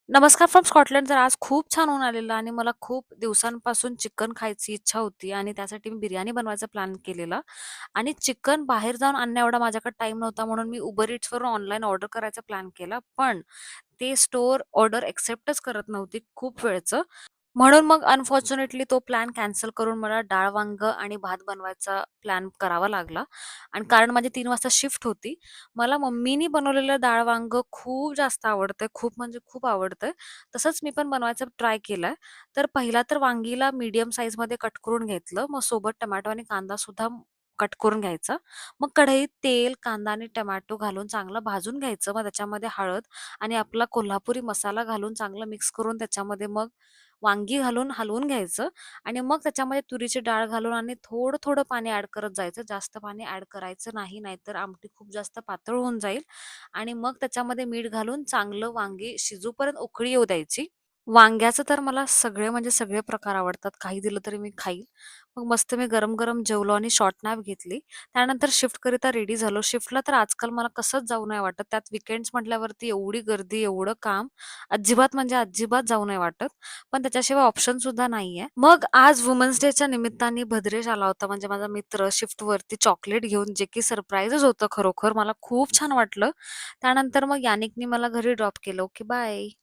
नमस्कार from Scotland. तर आज खूप छान ऊन आलेलं आणि मला खूप दिवसांपासून चिकन खायची इच्छा होती आणि त्यासाठी मी बिर्याणी बनवायचा प्लॅन केलेला आणि चिकन बाहेर जाऊन आणण्या एवढा माझ्याकडे टाईम नव्हता म्हणून मी Uber Eatsवरून ऑनलाईन ऑर्डर करायचा प्लॅन केला. पण ते स्टोअर ऑर्डर एक्सेप्टच करत नव्हती खूप वेळचं. म्हणून मग अनफॉर्च्युनेटली तो प्लॅन कॅन्सल करून मला डाळ वांग आणि भात बनवायचा प्लॅन करावा लागला. आणि कारण माझी 3 वाजता शिफ्ट होती. मला मम्मीनी बनवलेलं डाळ वांग खूप जास्त आवडतंय, खूप म्हणजे खूप आवडतंय. तसंच मी पण बनवायचा ट्राय केलाय. तर पहिला तर वांगीला मीडियम साईजमध्ये कट करून घेतलं. मग सोबत टोमॅटो आणि कांदा सुद्धा कट करून घ्यायचा. मग कढईत तेल, कांदा आणि टोमॅटो घालून चांगलं भाजून घ्यायचं. मग त्याच्यामध्ये हळद आणि आपला कोल्हापुरी मसाला घालून चांगलं मिक्स करून त्याच्यामध्ये मग वांगी घालून हलवून घ्यायचं आणि मग त्याच्यामध्ये तुरीची डाळ घालून आणि थोडं-थोडं पाणी ॲड करत जायचं. जास्त पाणी ॲड करायचं नाही, नाहीतर आमटी खूप जास्त पातळ होऊन जाईल आणि मग त्याच्यामध्ये मीठ घालून चांगलं वांगी शिजूपर्यंत उकळी येऊ द्यायची. वांग्याचं तर मला सगळे म्हणजे सगळे प्रकार आवडतात. काही दिलं तरी मी खाईल. मग मस्त मी गरम-गरम जेवलो आणि शॉर्ट नॅप घेतली. त्यानंतर शिफ्टकरिता रेडी झालो. शिफ्टला तर आजकाल मला कसंच जाऊ नाही वाटत. त्यात वीकेंड्स म्हटल्यावरती एवढी गर्दी, एवढं काम, अजिबात म्हणजे अजिबात जाऊ नाही वाटत. पण त्याच्याशिवाय ऑप्शन सुद्धा नाहीये. मग आज वुमन्स डेच्या निमित्ताने भद्रेश आला होता म्हणजे माझा मित्र शिफ्टवरती चॉकलेट घेऊन, जे की सरप्राईजच होतं खरोखर. मला खूप छान वाटलं. त्यानंतर मग यानिकनी मला घरी ड्रॉप केलं. Okay, bye.